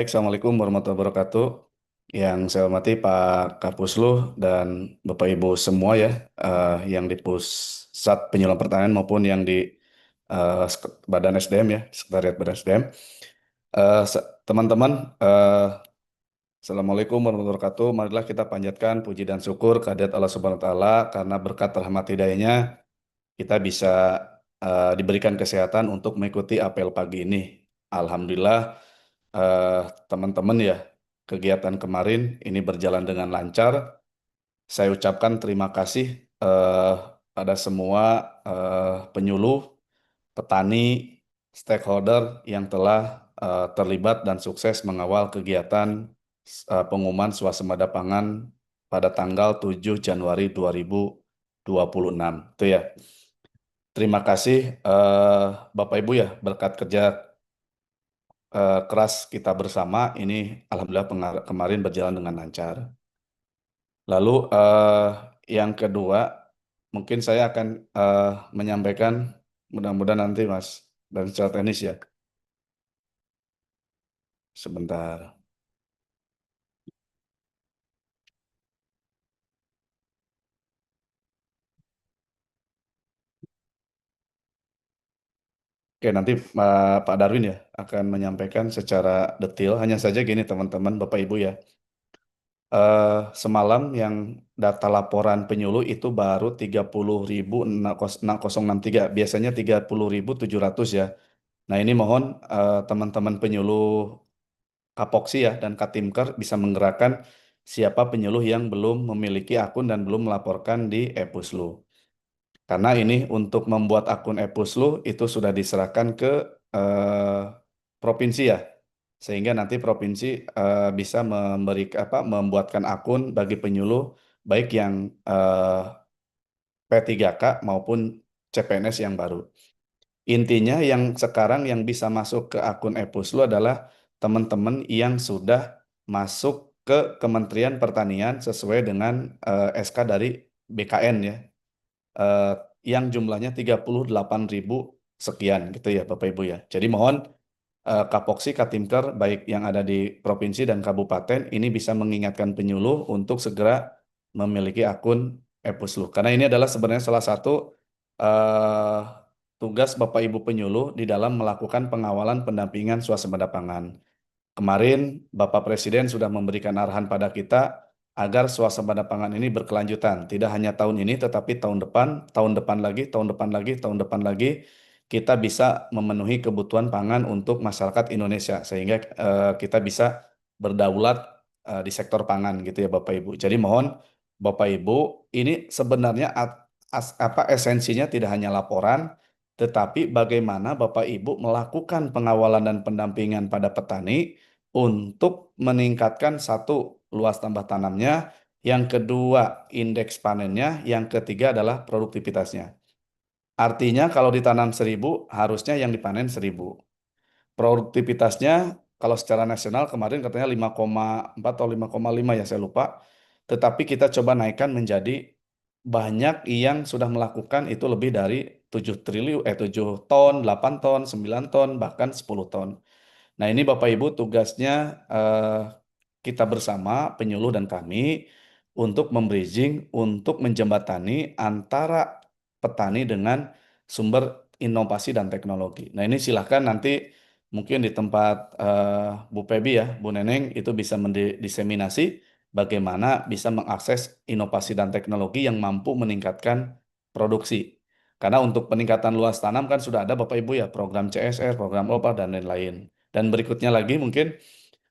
Assalamualaikum warahmatullahi wabarakatuh. Yang saya hormati Pak Kapuslu dan Bapak Ibu semua ya, yang di Pusat Penyuluhan Pertanian maupun yang di Badan SDM ya, Sekretariat Badan SDM. Teman-teman, Assalamualaikum warahmatullahi wabarakatuh. Marilah kita panjatkan puji dan syukur kehadirat Allah Subhanahu Wa Taala karena berkat rahmat hidayahnya kita bisa diberikan kesehatan untuk mengikuti apel pagi ini. Alhamdulillah, eh, teman-teman ya, kegiatan kemarin ini berjalan dengan lancar. Saya ucapkan terima kasih eh, pada semua penyuluh, petani, stakeholder yang telah terlibat dan sukses mengawal kegiatan pengumuman swasembada pangan pada tanggal 7 Januari 2026. Itu ya. Terima kasih Bapak Ibu ya, berkat kerja keras kita bersama ini alhamdulillah kemarin berjalan dengan lancar. Lalu yang kedua, mungkin saya akan menyampaikan mudah-mudahan nanti Mas dan secara teknis ya. Sebentar. Oke, nanti Pak Darwin ya akan menyampaikan secara detail. Hanya saja gini teman-teman, Bapak Ibu ya. Semalam yang data laporan penyuluh itu baru 30.063. Biasanya 30.700 ya. Nah, ini mohon teman-teman penyuluh Kapoksi ya dan Katimker bisa menggerakkan siapa penyuluh yang belum memiliki akun dan belum melaporkan di Epuslu. Karena ini untuk membuat akun Epuslu itu sudah diserahkan ke eh, provinsi ya. Sehingga nanti provinsi bisa membuatkan akun bagi penyuluh baik yang P3K maupun CPNS yang baru. Intinya yang sekarang yang bisa masuk ke akun Epuslu adalah teman-teman yang sudah masuk ke Kementerian Pertanian sesuai dengan SK dari BKN ya, eh, yang jumlahnya 38.000 sekian gitu ya Bapak Ibu ya. Jadi mohon Kapoksi, Katimker baik yang ada di provinsi dan kabupaten ini bisa mengingatkan penyuluh untuk segera memiliki akun Epuslu. Karena ini adalah sebenarnya salah satu eh, tugas Bapak Ibu penyuluh di dalam melakukan pengawalan pendampingan swasembada pangan. Kemarin Bapak Presiden sudah memberikan arahan pada kita agar swasembada pangan ini berkelanjutan. Tidak hanya tahun ini, tetapi tahun depan lagi, tahun depan lagi, tahun depan lagi, kita bisa memenuhi kebutuhan pangan untuk masyarakat Indonesia. Sehingga kita bisa berdaulat di sektor pangan gitu ya Bapak Ibu. Jadi mohon Bapak Ibu, ini sebenarnya esensinya tidak hanya laporan, tetapi bagaimana Bapak Ibu melakukan pengawalan dan pendampingan pada petani untuk meningkatkan satu luas tambah tanamnya, yang kedua indeks panennya, yang ketiga adalah produktivitasnya. Artinya kalau ditanam 1.000 harusnya yang dipanen 1.000. Produktivitasnya kalau secara nasional kemarin katanya 5,4 atau 5,5 ya saya lupa. Tetapi kita coba naikkan menjadi banyak yang sudah melakukan itu lebih dari 7 triliun, 7 ton, 8 ton, 9 ton, bahkan 10 ton. Nah, ini Bapak Ibu tugasnya kita bersama penyuluh dan kami untuk membridging, untuk menjembatani antara petani dengan sumber inovasi dan teknologi. Nah, ini silahkan nanti mungkin di tempat Bu Pebi ya, Bu Neneng itu bisa mendiseminasi bagaimana bisa mengakses inovasi dan teknologi yang mampu meningkatkan produksi. Karena untuk peningkatan luas tanam kan sudah ada Bapak Ibu ya, program CSR, program OPA, dan lain-lain. Dan berikutnya lagi mungkin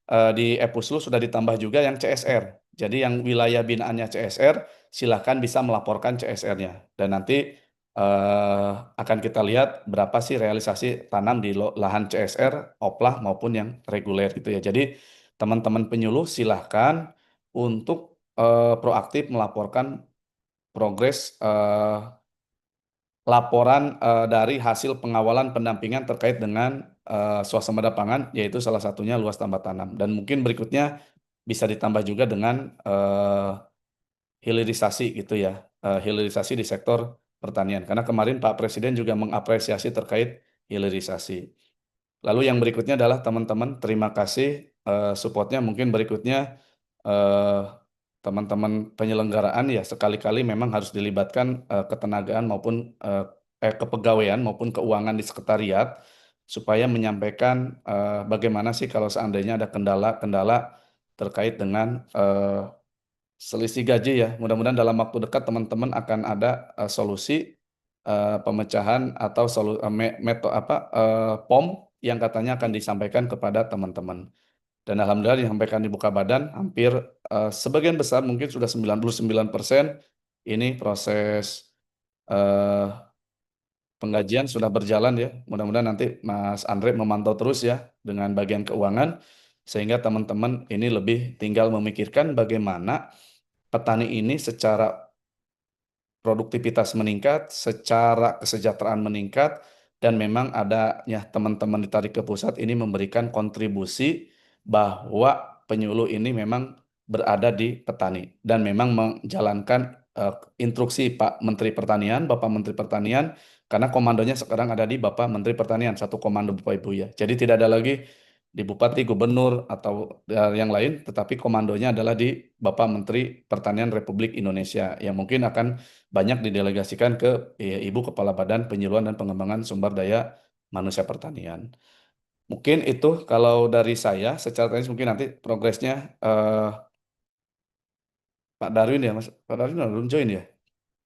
di Epuslu sudah ditambah juga yang CSR. Jadi yang wilayah binaannya CSR, silahkan bisa melaporkan CSR-nya. Dan nanti akan kita lihat berapa sih realisasi tanam di lahan CSR, OPLAH maupun yang reguler gitu ya. Jadi teman-teman penyuluh silahkan untuk proaktif melaporkan progres laporan dari hasil pengawalan pendampingan terkait dengan swasembada pangan, yaitu salah satunya luas tambah tanam. Dan mungkin berikutnya bisa ditambah juga dengan hilirisasi gitu ya, hilirisasi di sektor pertanian. Karena kemarin Pak Presiden juga mengapresiasi terkait hilirisasi. Lalu yang berikutnya adalah teman-teman, terima kasih supportnya mungkin berikutnya eh, teman-teman penyelenggaraan ya sekali-kali memang harus dilibatkan ketenagaan maupun kepegawaian maupun keuangan di sekretariat supaya menyampaikan bagaimana sih kalau seandainya ada kendala-kendala terkait dengan selisih gaji ya. Mudah-mudahan dalam waktu dekat teman-teman akan ada solusi pemecahan atau POM yang katanya akan disampaikan kepada teman-teman. Dan alhamdulillah disampaikan di Buka Badan hampir sebagian besar mungkin sudah 99% ini proses eh, penggajian sudah berjalan ya. Mudah-mudahan nanti Mas Andre memantau terus ya dengan bagian keuangan sehingga teman-teman ini lebih tinggal memikirkan bagaimana petani ini secara produktivitas meningkat, secara kesejahteraan meningkat, dan memang adanya teman-teman ditarik ke pusat ini memberikan kontribusi bahwa penyuluh ini memang berada di petani dan memang menjalankan instruksi Pak Menteri Pertanian, Bapak Menteri Pertanian, karena komandonya sekarang ada di Bapak Menteri Pertanian, satu komando Bapak Ibu ya. Jadi tidak ada lagi di bupati, gubernur, atau yang lain, tetapi komandonya adalah di Bapak Menteri Pertanian Republik Indonesia yang mungkin akan banyak didelegasikan ke Ibu Kepala Badan Penyuluhan dan Pengembangan Sumber Daya Manusia Pertanian. Mungkin itu kalau dari saya, secara teknis mungkin nanti progresnya Pak Darwin ya, Mas. Pak Darwin belum join ya?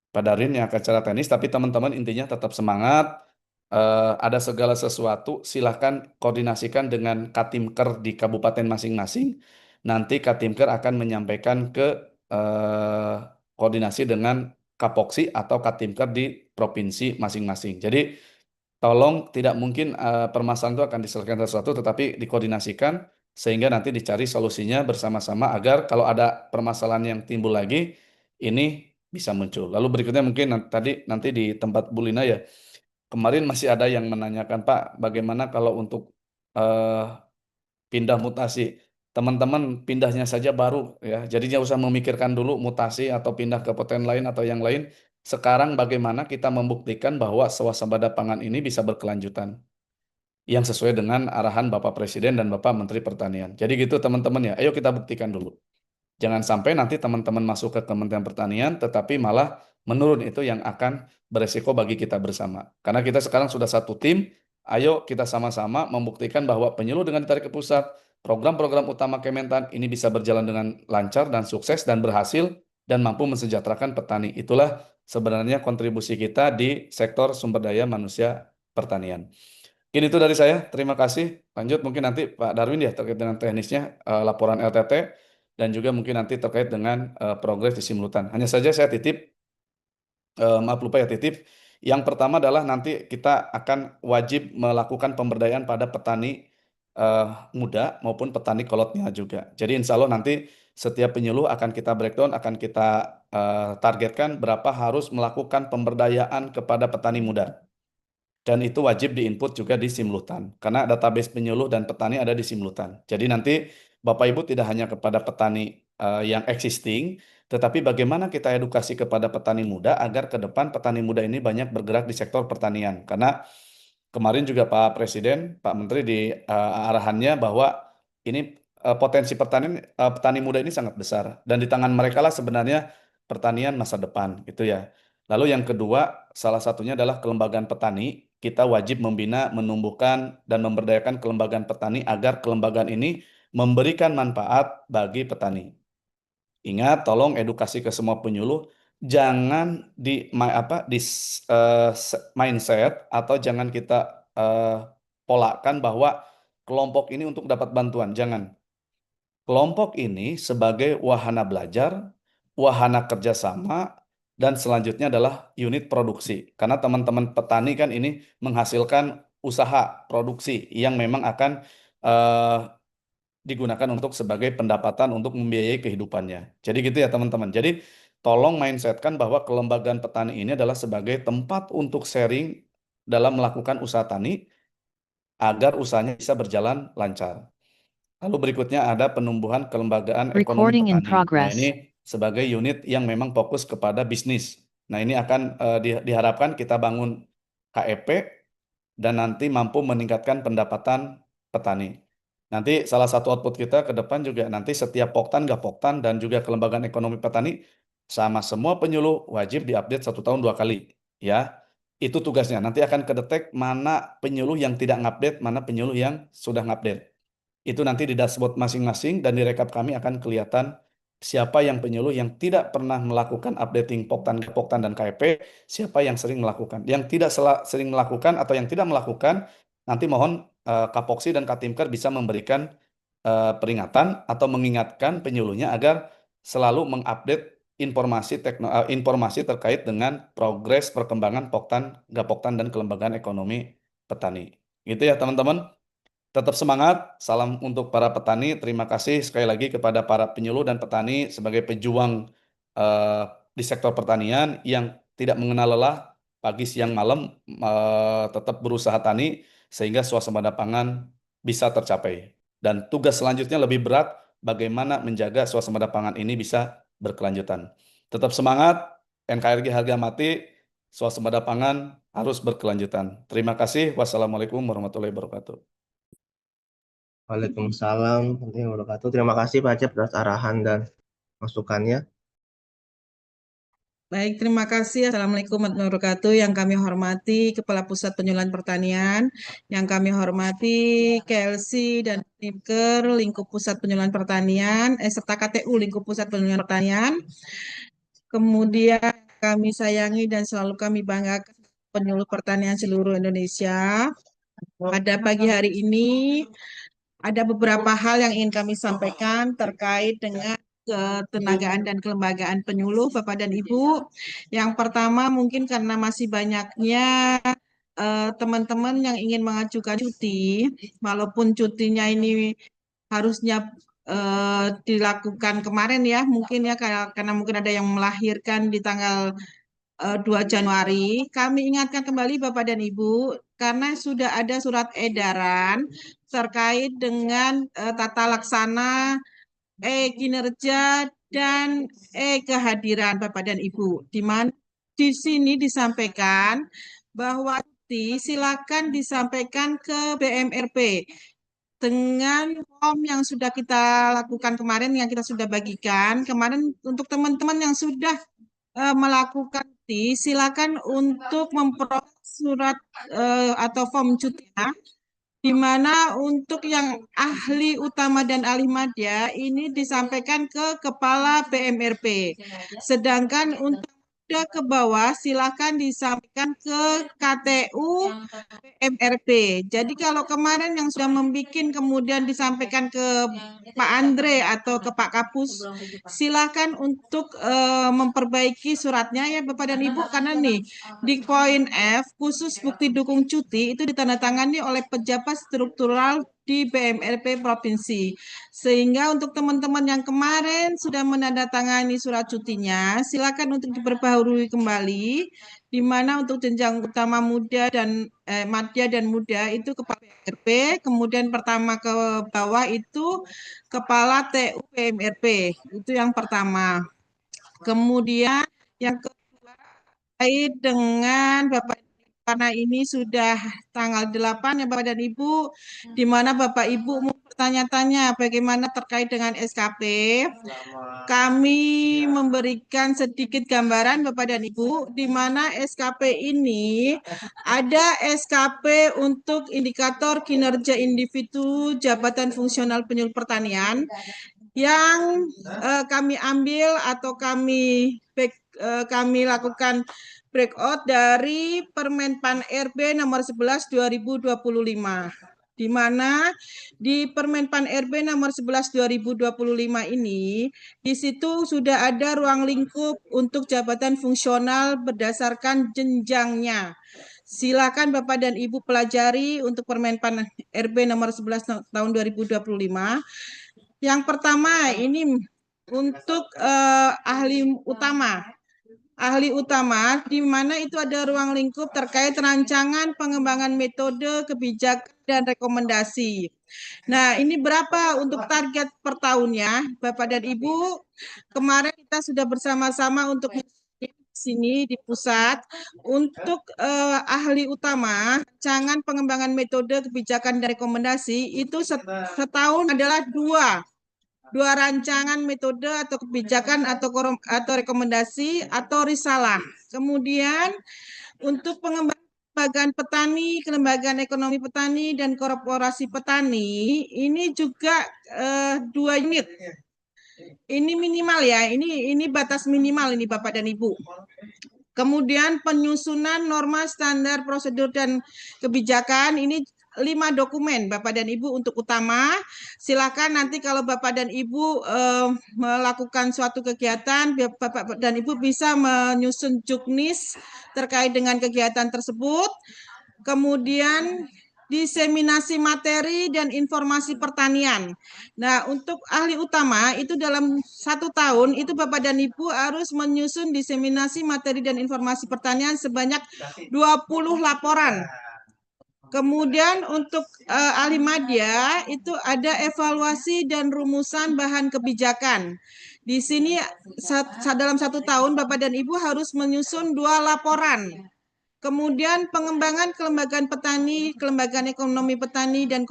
Pak Darwin yang akan secara teknis, tapi teman-teman intinya tetap semangat. Ada segala sesuatu, silahkan koordinasikan dengan Katimker di kabupaten masing-masing. Nanti Katimker akan menyampaikan ke eh, koordinasi dengan Kapoksi atau Katimker di provinsi masing-masing. Jadi tolong tidak mungkin permasalahan itu akan diselesaikan sesuatu, tetapi dikoordinasikan sehingga nanti dicari solusinya bersama-sama agar kalau ada permasalahan yang timbul lagi, ini bisa muncul. Lalu berikutnya mungkin nanti di tempat Bu Lina ya, kemarin masih ada yang menanyakan Pak, bagaimana kalau untuk eh, pindah mutasi? Teman-teman pindahnya saja baru ya, jadi jangan usah memikirkan dulu mutasi atau pindah ke poten lain atau yang lain. Sekarang bagaimana kita membuktikan bahwa swasembada pangan ini bisa berkelanjutan yang sesuai dengan arahan Bapak Presiden dan Bapak Menteri Pertanian. Jadi gitu teman-teman ya, ayo kita buktikan dulu. Jangan sampai nanti teman-teman masuk ke Kementerian Pertanian, tetapi malah menurun itu yang akan beresiko bagi kita bersama. Karena kita sekarang sudah satu tim, ayo kita sama-sama membuktikan bahwa penyuluh dengan ditarik ke pusat, program-program utama Kementan ini bisa berjalan dengan lancar dan sukses dan berhasil dan mampu mensejahterakan petani. Itulah sebenarnya kontribusi kita di sektor sumber daya manusia pertanian. Mungkin itu dari saya. Terima kasih. Lanjut mungkin nanti Pak Darwin ya terkait dengan teknisnya laporan LTT dan juga mungkin nanti terkait dengan progres di simultan. Hanya saja saya titip, maaf lupa ya titip. Yang pertama adalah nanti kita akan wajib melakukan pemberdayaan pada petani eh, muda maupun petani kolotnya juga. Jadi insya Allah nanti setiap penyuluh akan kita breakdown, akan kita targetkan berapa harus melakukan pemberdayaan kepada petani muda. Dan itu wajib diinput juga di Simlutan. Karena database penyuluh dan petani ada di Simlutan. Jadi nanti Bapak Ibu tidak hanya kepada petani yang existing, tetapi bagaimana kita edukasi kepada petani muda agar ke depan petani muda ini banyak bergerak di sektor pertanian. Karena kemarin juga Pak Presiden, Pak Menteri di arahannya bahwa ini potensi pertanian petani muda ini sangat besar dan di tangan mereka lah sebenarnya pertanian masa depan gitu ya. Lalu yang kedua, salah satunya adalah kelembagaan petani. Kita wajib membina, menumbuhkan dan memberdayakan kelembagaan petani agar kelembagaan ini memberikan manfaat bagi petani. Ingat, tolong edukasi ke semua penyuluh, jangan mindset atau jangan kita eh, polakan bahwa kelompok ini untuk dapat bantuan. Jangan. Kelompok ini sebagai wahana belajar, wahana kerjasama, dan selanjutnya adalah unit produksi. Karena teman-teman petani kan ini menghasilkan usaha produksi yang memang akan eh, digunakan untuk sebagai pendapatan untuk membiayai kehidupannya. Jadi gitu ya teman-teman. Jadi tolong mindsetkan bahwa kelembagaan petani ini adalah sebagai tempat untuk sharing dalam melakukan usaha tani agar usahanya bisa berjalan lancar. Lalu berikutnya ada penumbuhan kelembagaan ekonomi Recording in petani. Nah, ini progress. sebagai unit yang memang fokus kepada bisnis. Nah, ini akan diharapkan kita bangun KEP dan nanti mampu meningkatkan pendapatan petani. Nanti salah satu output kita ke depan juga nanti setiap Poktan, Gapoktan, dan juga Kelembagaan Ekonomi Petani sama semua penyuluh wajib diupdate 1 tahun 2 kali. Ya, itu tugasnya. Nanti akan kedetek mana penyuluh yang tidak ngupdate, mana penyuluh yang sudah ngupdate. Itu nanti di dashboard masing-masing dan di rekap kami akan kelihatan siapa yang penyuluh yang tidak pernah melakukan updating Poktan, Gapoktan, dan KEP, siapa yang sering melakukan. Yang tidak sering melakukan atau yang tidak melakukan, nanti mohon Kapoksi dan Katimker bisa memberikan peringatan atau mengingatkan penyuluhnya agar selalu mengupdate informasi terkait dengan progres perkembangan Poktan, Gapoktan, dan Kelembagaan Ekonomi Petani. Gitu ya teman-teman. Tetap semangat, salam untuk para petani. Terima kasih sekali lagi kepada para penyuluh dan petani sebagai pejuang eh, di sektor pertanian yang tidak mengenal lelah, pagi, siang, malam, tetap berusaha tani sehingga swasembada pangan bisa tercapai. Dan tugas selanjutnya lebih berat, bagaimana menjaga swasembada pangan ini bisa berkelanjutan. Tetap semangat, NKRI harga mati, swasembada pangan harus berkelanjutan. Terima kasih. Wassalamualaikum warahmatullahi wabarakatuh. Waalaikumsalam warahmatullahi wabarakatuh. Terima kasih Pak Acep atas arahan dan masukannya. Baik, terima kasih. Assalamualaikum warahmatullahi wabarakatuh. Yang kami hormati Kepala Pusat Penyuluhan Pertanian, yang kami hormati KLC dan Timker Lingkup Pusat Penyuluhan Pertanian, serta KTU Lingkup Pusat Penyuluhan Pertanian. Kemudian kami sayangi dan selalu kami banggakan penyuluh pertanian seluruh Indonesia. Pada pagi hari ini ada beberapa hal yang ingin kami sampaikan terkait dengan ketenagaan dan kelembagaan penyuluh Bapak dan Ibu. Yang pertama mungkin karena masih banyaknya teman-teman yang ingin mengajukan cuti, walaupun cutinya ini harusnya dilakukan kemarin ya, mungkin ya karena mungkin ada yang melahirkan di tanggal 2 Januari. Kami ingatkan kembali Bapak dan Ibu, karena sudah ada surat edaran terkait dengan tata laksana kinerja dan kehadiran Bapak dan Ibu, di mana di sini disampaikan bahwa silakan disampaikan ke BMRP dengan form yang sudah kita lakukan kemarin, yang kita sudah bagikan kemarin untuk teman-teman yang sudah melakukan cuti, silakan untuk memperoleh surat atau form cutinya, di mana untuk yang ahli utama dan ahli madya ini disampaikan ke Kepala BMRP. Sedangkan untuk ke bawah silakan disampaikan ke KTU BMRP. Jadi kalau kemarin yang sudah membuat kemudian disampaikan ke Pak Andre atau ke Pak Kapus, silakan untuk memperbaiki suratnya ya Bapak dan Ibu, karena nih di poin F khusus bukti dukung cuti itu ditandatangani oleh pejabat struktural di BMRP provinsi. Sehingga untuk teman-teman yang kemarin sudah menandatangani surat cutinya, silakan untuk diperbaharui kembali, di mana untuk jenjang utama muda dan madya dan muda itu kepala BMRP, kemudian pertama ke bawah itu kepala TU BMRP. Itu yang pertama. Kemudian yang terkait dengan Bapak, karena ini sudah tanggal 8 ya Bapak dan Ibu, di mana Bapak Ibu mau bertanya-tanya bagaimana terkait dengan SKP. Kami memberikan sedikit gambaran Bapak dan Ibu, di mana SKP ini ada SKP untuk indikator kinerja individu jabatan fungsional penyuluh pertanian yang kami ambil atau kami lakukan breakout dari Permenpan RB nomor 11 2025, di mana di Permenpan RB nomor 11 2025 ini di situ sudah ada ruang lingkup untuk jabatan fungsional berdasarkan jenjangnya. Silakan Bapak dan Ibu pelajari untuk Permenpan RB nomor 11 tahun 2025. Yang pertama ini untuk ahli utama. Ahli utama di mana itu ada ruang lingkup terkait rancangan pengembangan metode, kebijakan, dan rekomendasi. Nah, ini berapa untuk target per tahunnya, Bapak dan Ibu? Kemarin kita sudah bersama-sama untuk sini di pusat untuk ahli utama rancangan pengembangan metode kebijakan dan rekomendasi itu setahun adalah dua rancangan metode atau kebijakan atau rekomendasi atau risalah. Kemudian untuk pengembangan petani, kelembagaan ekonomi petani dan korporasi petani ini juga 2 unit. Ini minimal ya, ini batas minimal ini Bapak dan Ibu. Kemudian penyusunan norma standar prosedur dan kebijakan ini 5 dokumen Bapak dan Ibu untuk utama. Silakan nanti kalau Bapak dan Ibu melakukan suatu kegiatan, Bapak dan Ibu bisa menyusun juknis terkait dengan kegiatan tersebut. Kemudian diseminasi materi dan informasi pertanian. Nah, untuk ahli utama itu dalam 1 tahun itu Bapak dan Ibu harus menyusun diseminasi materi dan informasi pertanian sebanyak 20 laporan. Kemudian untuk ahli madya itu ada evaluasi dan rumusan bahan kebijakan. Di sini dalam 1 tahun Bapak dan Ibu harus menyusun 2 laporan. Kemudian pengembangan kelembagaan petani, kelembagaan ekonomi petani, dan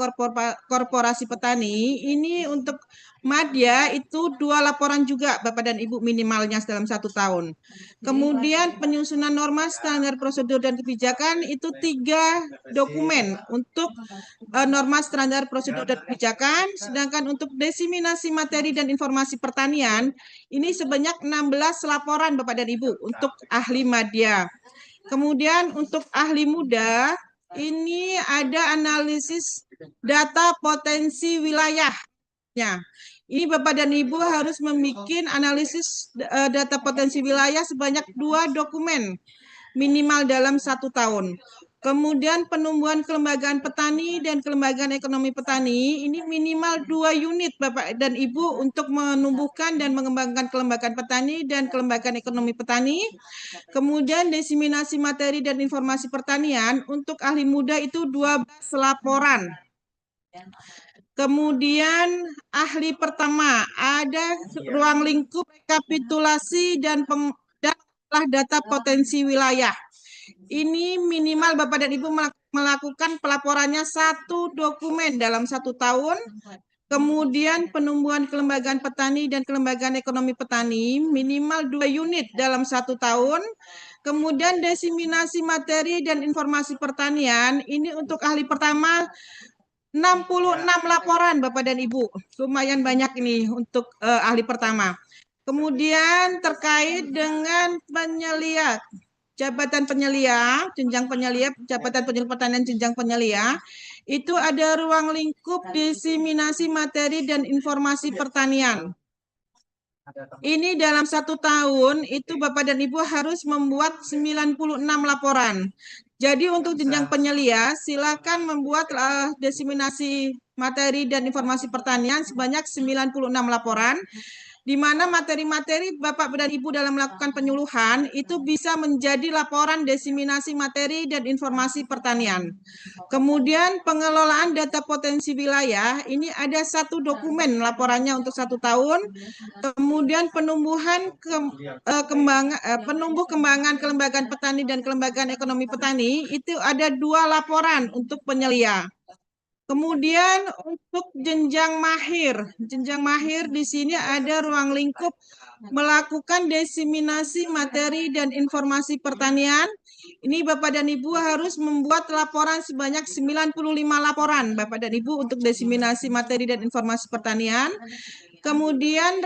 korporasi petani, ini untuk madya itu 2 laporan juga Bapak dan Ibu minimalnya dalam 1 tahun. Kemudian penyusunan norma standar prosedur dan kebijakan itu 3 dokumen untuk norma standar prosedur dan kebijakan, sedangkan untuk diseminasi materi dan informasi pertanian, ini sebanyak 16 laporan Bapak dan Ibu untuk ahli madya. Kemudian untuk ahli muda, ini ada analisis data potensi wilayahnya. Ini Bapak dan Ibu harus membuat analisis data potensi wilayah sebanyak 2 dokumen minimal dalam 1 tahun. Kemudian penumbuhan kelembagaan petani dan kelembagaan ekonomi petani, ini minimal 2 unit Bapak dan Ibu untuk menumbuhkan dan mengembangkan kelembagaan petani dan kelembagaan ekonomi petani. Kemudian diseminasi materi dan informasi pertanian untuk ahli muda itu 12 laporan. Kemudian ahli pertama ada ruang lingkup rekapitulasi dan data potensi wilayah. Ini minimal Bapak dan Ibu melakukan pelaporannya 1 dokumen dalam 1 tahun. Kemudian penumbuhan kelembagaan petani dan kelembagaan ekonomi petani minimal 2 unit dalam 1 tahun. Kemudian diseminasi materi dan informasi pertanian, ini untuk ahli pertama 66 laporan Bapak dan Ibu. Lumayan banyak ini untuk ahli pertama. Kemudian terkait dengan penyelia, jabatan penyelia, jenjang penyelia, jabatan penyelia pertanian jenjang penyelia, itu ada ruang lingkup diseminasi materi dan informasi pertanian. Ini dalam 1 tahun itu Bapak dan Ibu harus membuat 96 laporan. Jadi untuk jenjang penyelia silakan membuat diseminasi materi dan informasi pertanian sebanyak 96 laporan, di mana materi-materi Bapak dan Ibu dalam melakukan penyuluhan itu bisa menjadi laporan diseminasi materi dan informasi pertanian. Kemudian pengelolaan data potensi wilayah, ini ada 1 dokumen laporannya untuk 1 tahun. Kemudian penumbuhan kembangan kelembagaan petani dan kelembagaan ekonomi petani, itu ada 2 laporan untuk penyelia. Kemudian untuk jenjang mahir di sini ada ruang lingkup melakukan diseminasi materi dan informasi pertanian. Ini Bapak dan Ibu harus membuat laporan sebanyak 95 laporan Bapak dan Ibu untuk diseminasi materi dan informasi pertanian. Kemudian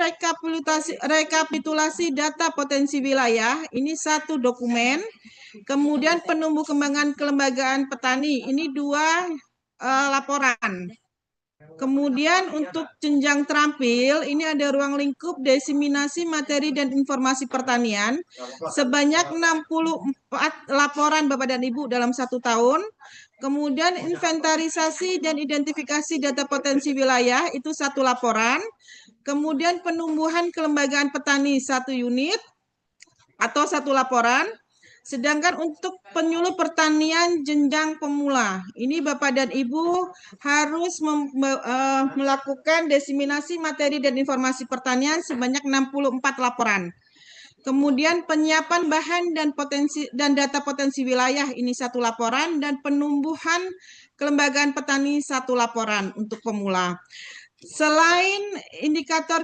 rekapitulasi data potensi wilayah, ini 1 dokumen. Kemudian penumbuh kembangan kelembagaan petani, ini 2 laporan. Kemudian untuk jenjang terampil, ini ada ruang lingkup diseminasi materi dan informasi pertanian sebanyak 64 laporan Bapak dan Ibu dalam 1 tahun. Kemudian inventarisasi dan identifikasi data potensi wilayah itu 1 laporan. Kemudian penumbuhan kelembagaan petani 1 unit atau 1 laporan. Sedangkan untuk penyuluh pertanian jenjang pemula, ini Bapak dan Ibu harus melakukan diseminasi materi dan informasi pertanian sebanyak 64 laporan. Kemudian penyiapan bahan dan data potensi wilayah, ini 1 laporan, dan penumbuhan kelembagaan petani 1 laporan untuk pemula. Selain indikator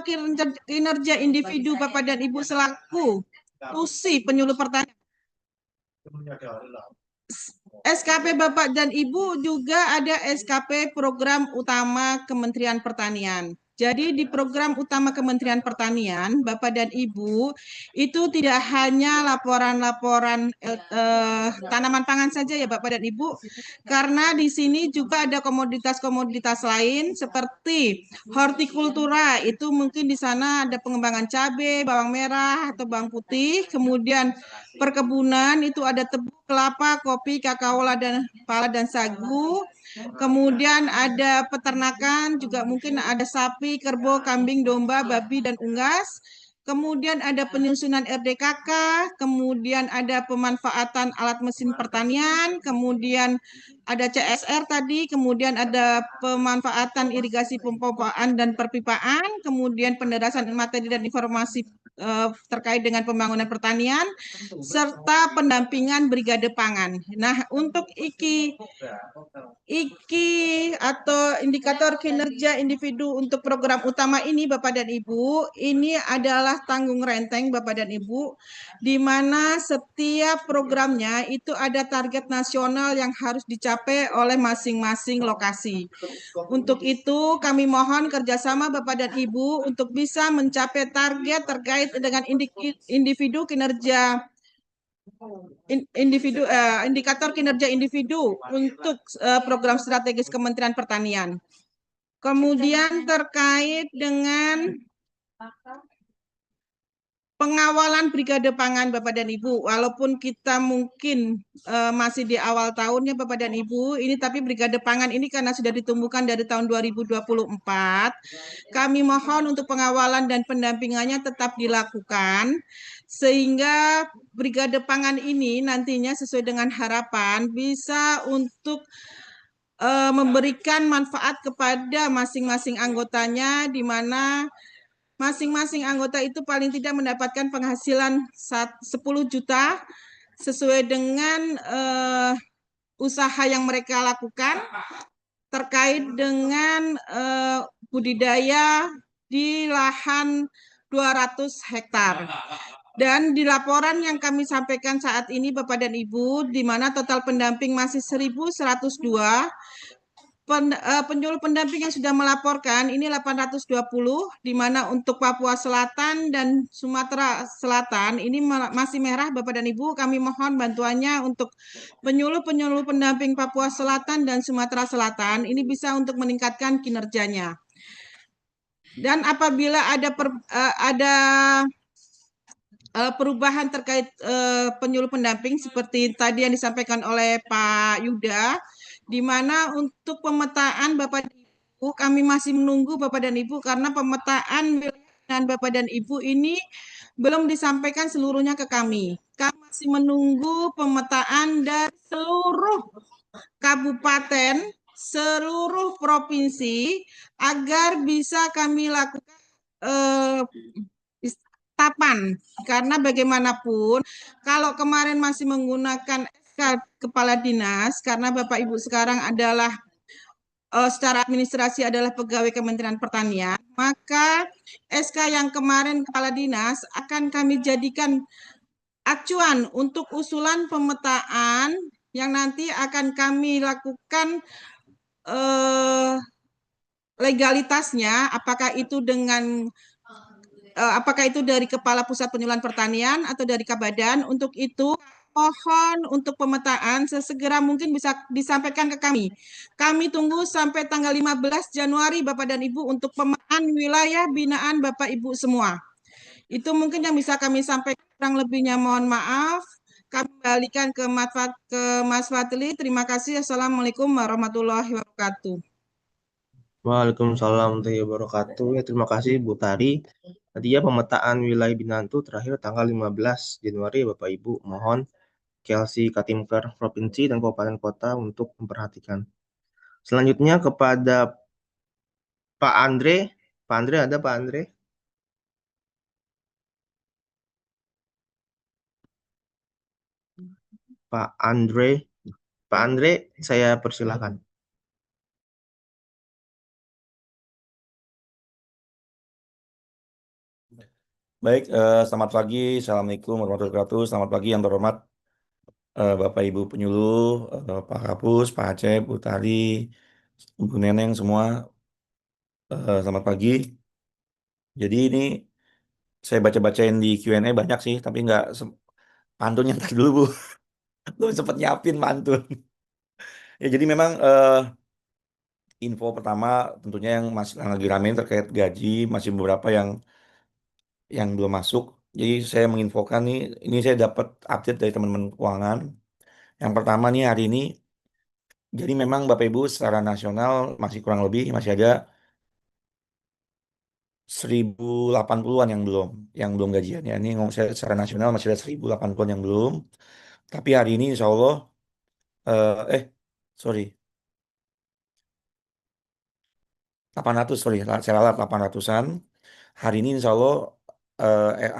kinerja individu Bapak dan Ibu selaku tusi penyuluh pertanian, SKP Bapak dan Ibu juga ada SKP program utama Kementerian Pertanian. Jadi di program utama Kementerian Pertanian, Bapak dan Ibu, itu tidak hanya laporan-laporan tanaman pangan saja ya Bapak dan Ibu, karena di sini juga ada komoditas-komoditas lain seperti hortikultura, itu mungkin di sana ada pengembangan cabai, bawang merah atau bawang putih, kemudian perkebunan itu ada tebu, kelapa, kopi, kakao, pala dan sagu. Kemudian ada peternakan, juga mungkin ada sapi, kerbau, kambing, domba, babi, dan unggas. Kemudian ada penyusunan RDKK, kemudian ada pemanfaatan alat mesin pertanian, kemudian ada CSR tadi, kemudian ada pemanfaatan irigasi pemompaan dan perpipaan, kemudian pendarasan materi dan informasi terkait dengan pembangunan pertanian, serta pendampingan brigade pangan. Nah, untuk IKI atau indikator kinerja individu untuk program utama ini Bapak dan Ibu, ini adalah tanggung renteng Bapak dan Ibu, di mana setiap programnya itu ada target nasional yang harus dicapai oleh masing-masing lokasi. Untuk itu kami mohon kerjasama Bapak dan Ibu untuk bisa mencapai target terkait dengan individu kinerja indikator kinerja individu untuk program strategis Kementerian Pertanian. Kemudian terkait dengan pengawalan brigade pangan Bapak dan Ibu, walaupun kita mungkin masih di awal tahunnya Bapak dan Ibu, ini tapi brigade pangan ini karena sudah ditumbuhkan dari tahun 2024, kami mohon untuk pengawalan dan pendampingannya tetap dilakukan, sehingga brigade pangan ini nantinya sesuai dengan harapan bisa untuk memberikan manfaat kepada masing-masing anggotanya, di mana masing-masing anggota itu paling tidak mendapatkan penghasilan 10 juta sesuai dengan usaha yang mereka lakukan terkait dengan budidaya di lahan 200 hektar. Dan di laporan yang kami sampaikan saat ini Bapak dan Ibu, di mana total pendamping masih 1.102, penyuluh pendamping yang sudah melaporkan ini 820, di mana untuk Papua Selatan dan Sumatera Selatan ini masih merah Bapak dan Ibu. Kami mohon bantuannya untuk penyuluh pendamping Papua Selatan dan Sumatera Selatan ini bisa untuk meningkatkan kinerjanya. Dan apabila ada perubahan terkait penyuluh pendamping seperti tadi yang disampaikan oleh Pak Yuda, di mana untuk pemetaan Bapak dan Ibu, kami masih menunggu Bapak dan Ibu karena pemetaan wilayah Bapak dan Ibu ini belum disampaikan seluruhnya ke kami. Kami masih menunggu pemetaan dari seluruh kabupaten, seluruh provinsi, agar bisa kami lakukan tahapan, karena bagaimanapun kalau kemarin masih menggunakan SK Kepala Dinas, karena Bapak Ibu sekarang adalah secara administrasi adalah pegawai Kementerian Pertanian, maka SK yang kemarin Kepala Dinas akan kami jadikan acuan untuk usulan pemetaan yang nanti akan kami lakukan legalitasnya, apakah itu dari Kepala Pusat Penyuluhan Pertanian atau dari Kabadan. Untuk itu mohon untuk pemetaan sesegera mungkin bisa disampaikan ke kami. Kami tunggu sampai tanggal 15 Januari Bapak dan Ibu untuk pemetaan wilayah binaan Bapak Ibu semua. Itu mungkin yang bisa kami sampaikan, kurang lebihnya mohon maaf. Kami kembalikan ke Mas Fadli. Terima kasih. Assalamualaikum warahmatullahi wabarakatuh. Waalaikumsalam warahmatullahi wabarakatuh. Ya, terima kasih Bu Tari. Tadi ya pemetaan wilayah binaan itu terakhir tanggal 15 Januari Bapak Ibu. Mohon KLC Katimker Provinsi dan Kabupaten Kota untuk memperhatikan. Selanjutnya kepada Pak Andre. Pak Andre ada Pak Andre? Pak Andre. Pak Andre, saya persilahkan. Baik, selamat pagi. Assalamualaikum warahmatullahi wabarakatuh. Selamat pagi yang terhormat Bapak Ibu penyuluh, Pak Kapus, Pak Acep, Bu Tari, Bu Neneng semua. Selamat pagi. Jadi ini saya baca-bacain di Q&A banyak sih, tapi nggak pantunnya ntar dulu Bu. Belum sempat nyiapin pantun. Ya jadi memang info pertama tentunya yang masih yang lagi rame terkait gaji masih beberapa yang belum masuk. Jadi saya menginfokan nih, ini saya dapat update dari teman-teman keuangan. Yang pertama nih hari ini, jadi memang Bapak Ibu secara nasional masih kurang lebih masih ada 1080-an yang belum gajian ya. Ini ngomong saya secara nasional masih ada 1080-an yang belum. Tapi hari ini insya Allah eh eh, sorry 800, sorry saya ralat 800-an. Hari ini insya Allah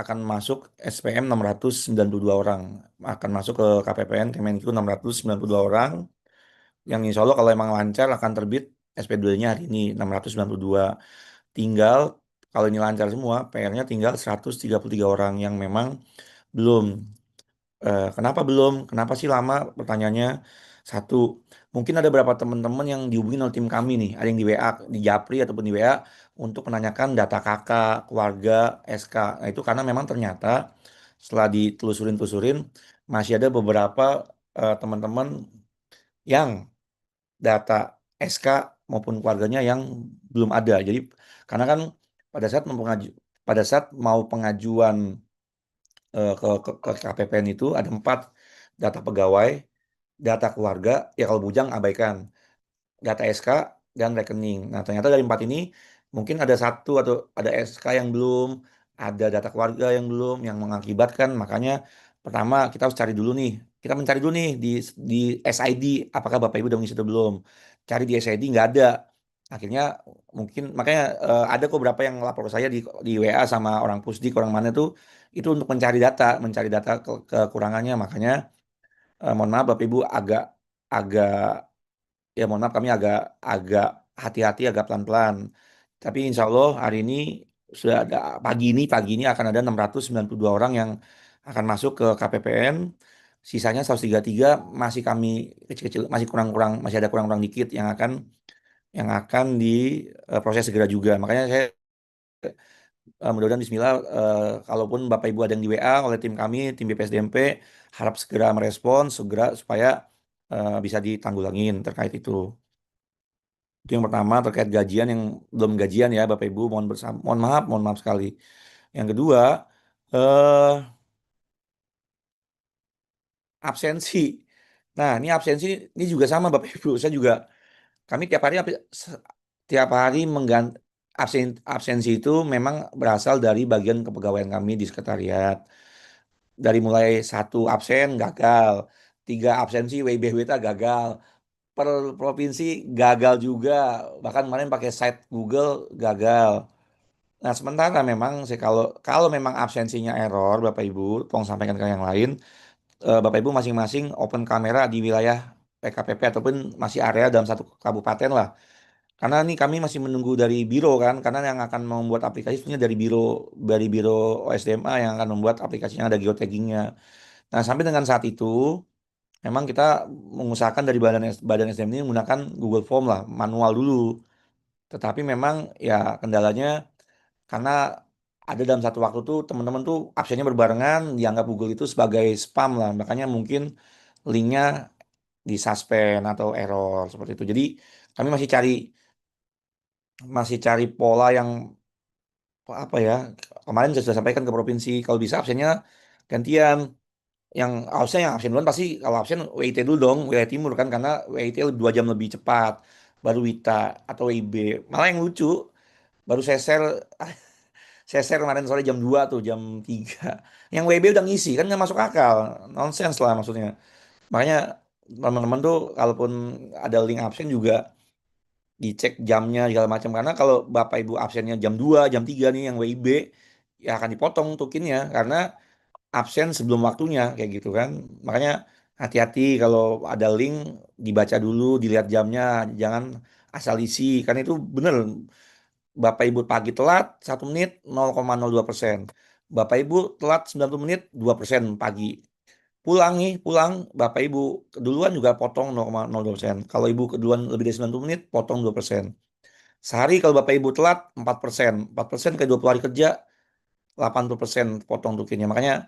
akan masuk SPM 692 orang, akan masuk ke KPPN Kemenku 692 orang, yang insya Allah kalau emang lancar akan terbit SP2-nya hari ini 692. Tinggal kalau ini lancar semua, PR-nya tinggal 133 orang yang memang belum. Kenapa belum? Kenapa sih lama? Pertanyaannya satu, mungkin ada beberapa teman-teman yang dihubungi oleh tim kami nih, ada yang di WA, di Japri ataupun di WA untuk menanyakan data kakak, keluarga, SK. Nah, itu karena memang ternyata setelah ditelusurin-telusurin masih ada beberapa teman-teman yang data SK maupun keluarganya yang belum ada. Jadi karena kan pada saat pada saat mau pengajuan ke KPPN itu ada 4: data pegawai, data keluarga, ya kalau bujang abaikan, data SK dan rekening. Nah, ternyata dari 4 ini mungkin ada satu atau ada SK yang belum, ada data keluarga yang belum, yang mengakibatkan makanya pertama kita harus cari dulu nih. Kita mencari dulu nih di SID, apakah Bapak Ibu udah mengisi atau belum. Cari di SID nggak ada. Akhirnya mungkin makanya ada kok beberapa yang lapor ke saya di WA sama orang Pusdik, orang mana tuh itu untuk mencari data kekurangannya. Makanya mohon maaf Bapak Ibu agak agak ya mohon maaf kami agak agak hati-hati, agak pelan-pelan. Tapi insya Allah hari ini sudah ada pagi ini akan ada 692 orang yang akan masuk ke KPPN. Sisanya 133 masih kami kecil-kecil, masih kurang-kurang, masih ada kurang-kurang dikit yang akan diproses segera juga. Makanya saya mudah-mudahan Bismillah, kalaupun Bapak Ibu ada yang di WA oleh tim kami, tim BPSDMP, harap segera merespon segera supaya bisa ditanggulangin terkait itu. Itu yang pertama terkait gajian yang belum gajian ya Bapak Ibu, mohon maaf sekali. Yang kedua, eh, absensi. Nah, ini absensi ini juga sama Bapak Ibu. Kami tiap hari mengganti absensi itu memang berasal dari bagian kepegawaian kami di sekretariat. Dari mulai 1 absen gagal, 3 absensi WIB-WTA gagal, per provinsi gagal juga, bahkan kemarin pakai site Google gagal. Nah, sementara memang kalau kalau memang absensinya error, Bapak Ibu, tolong sampaikan ke yang lain. Bapak Ibu masing-masing open kamera di wilayah PKPP ataupun masih area dalam satu kabupaten lah. Karena ini kami masih menunggu dari biro kan, karena yang akan membuat aplikasi sebenarnya dari biro OSDMA yang akan membuat aplikasinya ada geotaggingnya. Nah, sampai dengan saat itu memang kita mengusahakan dari badan SDM ini menggunakan Google Form lah, manual dulu. Tetapi memang ya kendalanya karena ada dalam satu waktu tuh teman-teman tuh absennya berbarengan, dianggap Google itu sebagai spam lah. Makanya mungkin linknya disuspend atau error seperti itu. Jadi kami masih cari pola yang apa ya? Kemarin saya sudah sampaikan ke provinsi kalau bisa absennya gantian. Yang absen duluan pasti kalau absen WIT dulu dong, wilayah timur kan karena WIT 2 jam lebih cepat, baru WITA atau WIB. Malah yang lucu baru saya share kemarin sore jam 2 tuh jam 3. Yang WIB udah ngisi kan nggak masuk akal, nonsense lah maksudnya. Makanya teman-teman tuh kalaupun ada link absen juga dicek jamnya segala macam karena kalau Bapak Ibu absennya jam 2 jam 3 nih yang WIB ya akan dipotong tukinnya karena absen sebelum waktunya kayak gitu kan. Makanya Hati-hati kalau ada link dibaca dulu, dilihat jamnya, jangan asal isi. Kan itu bener, Bapak Ibu pagi telat 1 menit 0,02%. Bapak Ibu telat 90 menit 2% pagi. Pulang nih, pulang Bapak Ibu keduluan juga potong 0,02%. Kalau Ibu keduluan lebih dari 90 menit, potong 2%. Sehari kalau Bapak Ibu telat 4%. 4% ke 20 hari kerja, 80% potong tukinnya. Makanya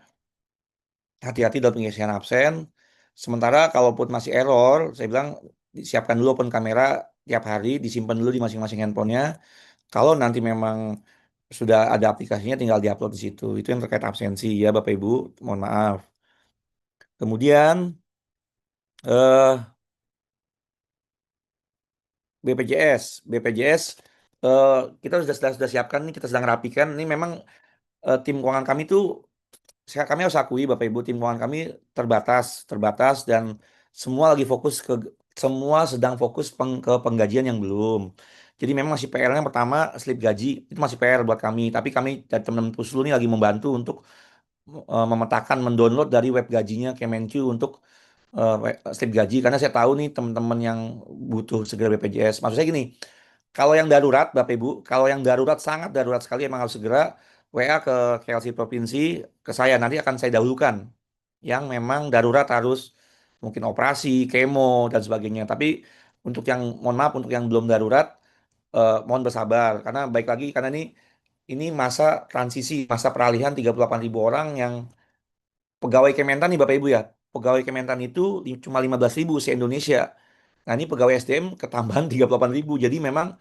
hati-hati dalam pengisian absen. Sementara kalaupun masih error, saya bilang siapkan dulu open kamera tiap hari, disimpan dulu di masing-masing handphonenya. Kalau nanti memang sudah ada aplikasinya, tinggal diupload di situ. Itu yang terkait absensi ya Bapak Ibu, mohon maaf. Kemudian eh BPJS kita sudah siapkan nih, kita sedang rapikan. Ini memang tim keuangan kami tuh kami harus akui Bapak Ibu, tim keuangan kami terbatas dan semua lagi fokus semua sedang fokus ke penggajian yang belum. Jadi memang masih PR-nya pertama slip gaji itu masih PR buat kami. Tapi kami dari teman-teman Puslu ini lagi membantu untuk memetakan, mendownload dari web gajinya Kemenq untuk slip gaji. Karena saya tahu nih teman-teman yang butuh segera BPJS. Maksud saya gini, kalau yang darurat, Bapak Ibu, kalau yang darurat sangat darurat sekali emang harus segera WA ke KLC Provinsi, ke saya nanti akan saya dahulukan. Yang memang darurat harus mungkin operasi, kemo dan sebagainya. Tapi untuk yang mohon maaf untuk yang belum darurat, mohon bersabar karena baik lagi karena ini masa transisi, masa peralihan 38.000 orang yang pegawai Kementan nih Bapak Ibu ya. Pegawai Kementan itu cuma 15.000 se-Indonesia. Nah, ini pegawai SDM ketambahan 38.000. Jadi memang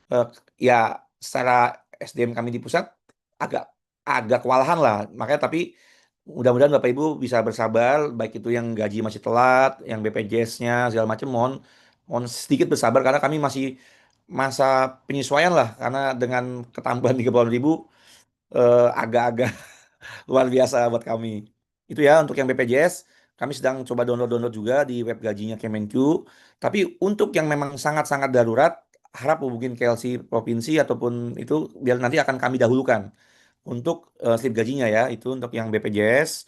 eh, ya secara SDM kami di pusat agak agak kewalahan lah. Makanya tapi mudah-mudahan Bapak Ibu bisa bersabar, baik itu yang gaji masih telat, yang BPJS-nya segala macam, mohon mohon sedikit bersabar karena kami masih masa penyesuaian lah karena dengan ketambahan 30.000 agak-agak luar biasa buat kami. Itu ya untuk yang BPJS, kami sedang coba download-download juga di web gajinya Kemenq. Tapi untuk yang memang sangat-sangat darurat, harap hubungin KLC provinsi ataupun itu biar nanti akan kami dahulukan untuk slip gajinya ya, itu untuk yang BPJS.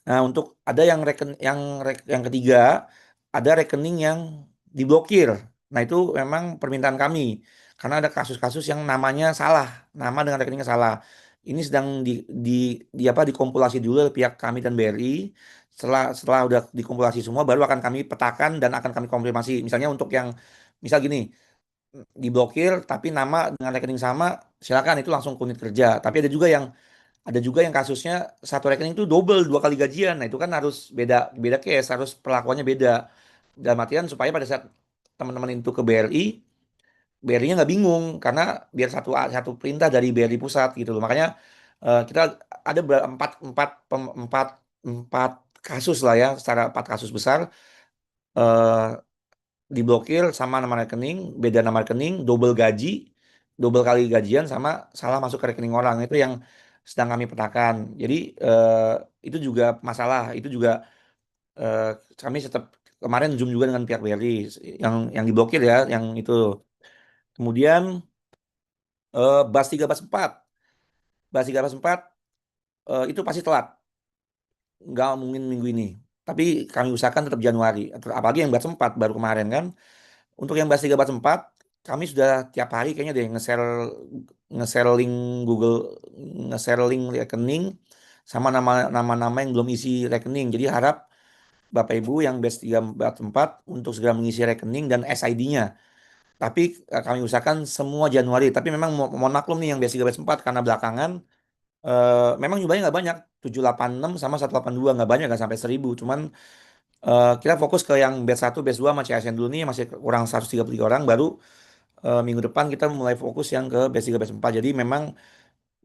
Nah, untuk ada yang yang ketiga, ada rekening yang diblokir. Nah, itu memang permintaan kami karena ada kasus-kasus yang namanya salah, nama dengan rekeningnya salah. Ini sedang di apa dikompilasi dulu oleh pihak kami dan BRI. Setelah udah dikompilasi semua baru akan kami petakan dan akan kami konfirmasi. Misalnya untuk yang misal gini, diblokir tapi nama dengan rekening sama, silakan itu langsung ke unit kerja. Tapi ada juga yang kasusnya satu rekening itu double 2 kali gajian. Nah, itu kan harus beda beda case, harus perlakuannya beda. Dalam artian supaya pada saat teman-teman itu ke BRI, BRI-nya nggak bingung karena biar satu satu perintah dari BRI pusat gitu loh. Makanya kita ada empat, empat, empat, empat kasus lah ya, secara 4 kasus besar eh, diblokir sama nama rekening, beda nama rekening, double gaji, double kali gajian sama salah masuk ke rekening orang. Itu yang sedang kami petakan. Jadi itu juga masalah, itu juga eh, kami tetap kemarin Zoom juga dengan pihak BRI yang diblokir ya, yang itu. Kemudian BAS 3 BAS 4. BAS 3 BAS 4 itu pasti telat. Nggak mungkin minggu ini. Tapi kami usahakan tetap Januari. Apalagi yang BAS 4 baru kemarin kan. Untuk yang BAS 3 BAS 4 kami sudah tiap hari kayaknya deh nge-share link Google, nge-share link rekening sama nama-nama yang belum isi rekening. Jadi harap Bapak Ibu yang BAS 3 BAS 4 untuk segera mengisi rekening dan SID-nya. Tapi kami usahakan semua Januari. Tapi memang mohon maklum nih yang BAS 3 BAS 4 karena belakangan memang jumlahnya nggak banyak. 786 sama 182 nggak banyak, nggak sampai 1.000. Cuman kita fokus ke yang batch 1, batch 2 sama CSN dulu nih masih kurang 133 orang. Baru minggu depan kita mulai fokus yang ke batch 3 batch 4. Jadi memang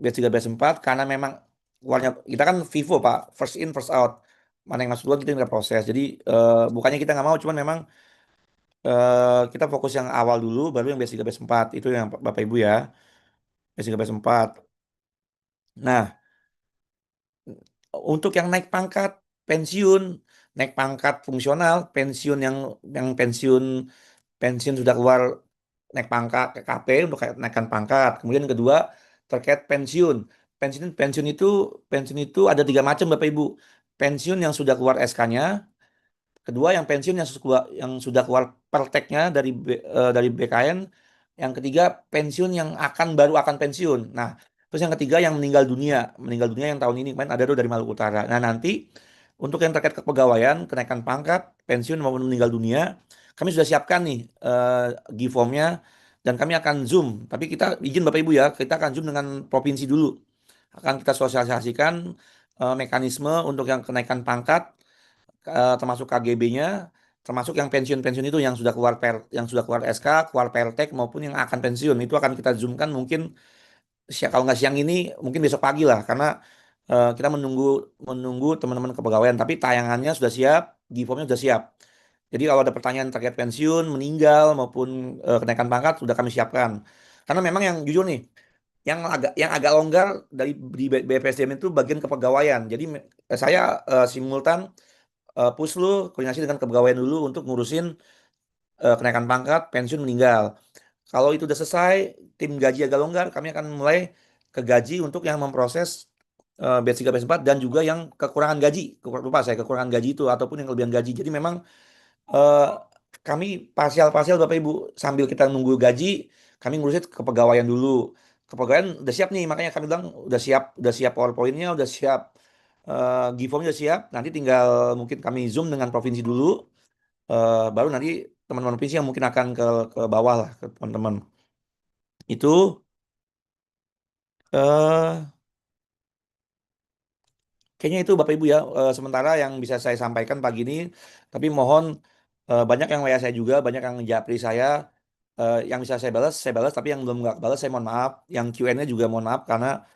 batch 3 batch 4 karena memang keluarnya kita kan FIFO Pak, first in first out. Mana yang masuk duluan kita nggak proses. Jadi bukannya kita nggak mau, cuman memang kita fokus yang awal dulu, baru yang batch 3 batch 4. Itu yang Bapak Ibu ya, batch 3 batch 4. Nah, untuk yang naik pangkat pensiun, naik pangkat fungsional, pensiun yang pensiun pensiun sudah keluar naik pangkat KP untuk naikkan pangkat. Kemudian kedua terkait pensiun. Pensiun itu ada 3 macam Bapak Ibu. pensiun yang sudah keluar SK-nya, kedua yang pensiun yang sudah keluar perteknya dari BKN, yang ketiga pensiun yang baru akan pensiun. Nah, terus yang ketiga yang meninggal dunia yang tahun ini kemarin ada tuh dari Maluku Utara. Nah, nanti untuk yang terkait kepegawaian, kenaikan pangkat, pensiun maupun meninggal dunia, kami sudah siapkan nih G-form-nya dan kami akan Zoom. Tapi kita izin Bapak Ibu ya, kita akan Zoom dengan provinsi dulu. Akan kita sosialisasikan mekanisme untuk yang kenaikan pangkat, termasuk KGB-nya, termasuk yang pensiun-pensiun itu yang sudah keluar SK, keluar PRT maupun yang akan pensiun. Itu akan kita zoomkan mungkin kalau nggak siang ini mungkin besok pagi lah, karena kita menunggu teman-teman kepegawaian. Tapi tayangannya sudah siap, G-formnya sudah siap. Jadi kalau ada pertanyaan terkait pensiun, meninggal maupun kenaikan pangkat sudah kami siapkan. Karena memang yang jujur nih, yang agak longgar di BPSDM itu bagian kepegawaian. Jadi saya simultan puslu koordinasi dengan kepegawaian dulu untuk ngurusin kenaikan pangkat, pensiun, meninggal. Kalau itu udah selesai, tim gaji agak longgar, kami akan mulai ke gaji untuk yang memproses batch 3, batch 4 dan juga yang kekurangan gaji. Lupa saya kekurangan gaji itu ataupun yang kelebihan gaji. Jadi memang eh, kami parsial-parsial Bapak Ibu, sambil kita nunggu gaji, kami ngurusin kepegawaian dulu. Kepegawaian udah siap nih, makanya kami bilang udah siap PowerPoint-nya, udah siap G-form udah siap. Nanti tinggal mungkin kami Zoom dengan provinsi dulu, baru nanti teman-teman provinsi yang mungkin akan ke bawah lah, ke teman-teman. Itu eh kayaknya itu Bapak Ibu ya, sementara yang bisa saya sampaikan pagi ini. Tapi mohon, banyak yang WA saya juga, banyak yang japri saya, yang bisa saya balas, tapi yang belum nggak balas saya mohon maaf. Yang Q&A juga mohon maaf karena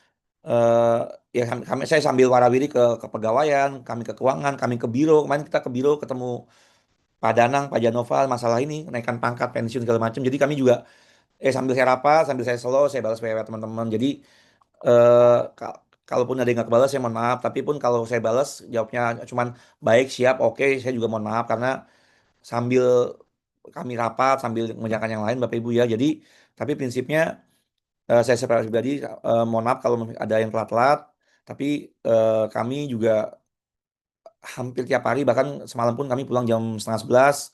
ya saya sambil warawiri ke kepegawaian, kami ke keuangan, kami ke biro. Kemarin kita ke biro ketemu Pak Danang, Pak Janoval, masalah ini kenaikan pangkat, pensiun segala macam. Jadi kami juga sambil saya rapat, sambil saya slow, saya balas WA teman-teman. Jadi kalaupun ada yang nggak kebalas, saya mohon maaf. Tapi pun kalau saya balas, jawabnya cuman baik, siap, oke, saya juga mohon maaf karena sambil kami rapat, sambil mengerjakan yang lain, Bapak Ibu ya. Jadi, tapi prinsipnya saya secara pribadi mohon maaf kalau ada yang telat-telat. Tapi kami juga hampir tiap hari, bahkan semalam pun kami pulang jam 10:30,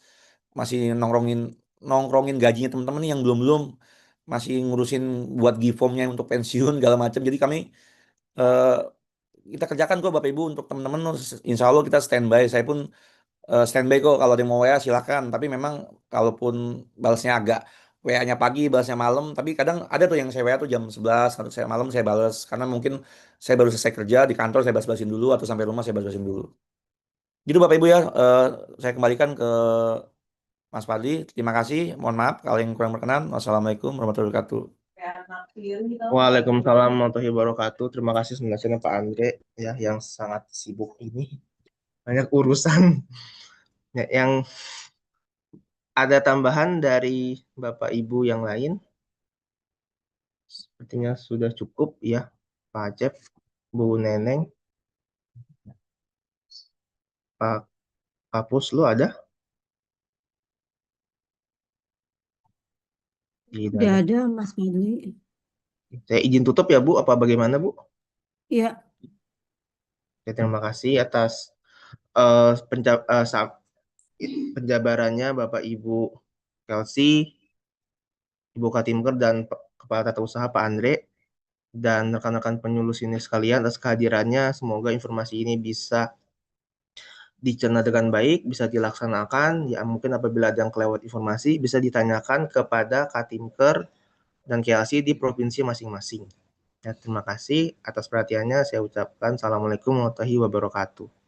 masih nongkrongin gajinya teman-teman nih yang belum masih ngurusin buat G-formnya untuk pensiun segala macam. Jadi kami eh, kita kerjakan kok Bapak Ibu untuk teman-teman. Insya Allah kita standby. Saya pun standby kok, kalau ada yang mau WA silakan. Tapi memang kalaupun balasnya agak WA-nya pagi, balasnya malam. Tapi kadang ada tuh yang saya WA tuh jam 11 atau saya malam saya balas. Karena mungkin saya baru selesai kerja di kantor, saya balas-balasin dulu, atau sampai rumah saya balas-balasin dulu. Gitu Bapak Ibu ya, saya kembalikan ke Mas Fadli. Terima kasih. Mohon maaf kalau yang kurang berkenan. Wassalamualaikum warahmatullahi wabarakatuh. Waalaikumsalam warahmatullahi wabarakatuh. Terima kasih penjelasannya Pak Andre ya, yang sangat sibuk ini. Banyak urusan. Ya, yang ada tambahan dari Bapak Ibu yang lain? Sepertinya sudah cukup ya, Pak Acep, Bu Neneng, Pak Kapus, lu ada? Tidak Udah ada. ada Mas Fadli. Saya izin tutup ya Bu, apa bagaimana Bu? Ya, Ya, terima kasih atas penjabarannya Bapak Ibu Kelsey, Ibu Katimker, dan Kepala Tata Usaha Pak Andre, dan rekan-rekan penyuluh sini sekalian atas kehadirannya. Semoga informasi ini bisa dicerna dengan baik, bisa dilaksanakan. Ya, mungkin apabila ada yang kelewat informasi, bisa ditanyakan kepada Katimker dan KLC di provinsi masing-masing. Ya, terima kasih atas perhatiannya. Saya ucapkan Assalamualaikum warahmatullahi wabarakatuh.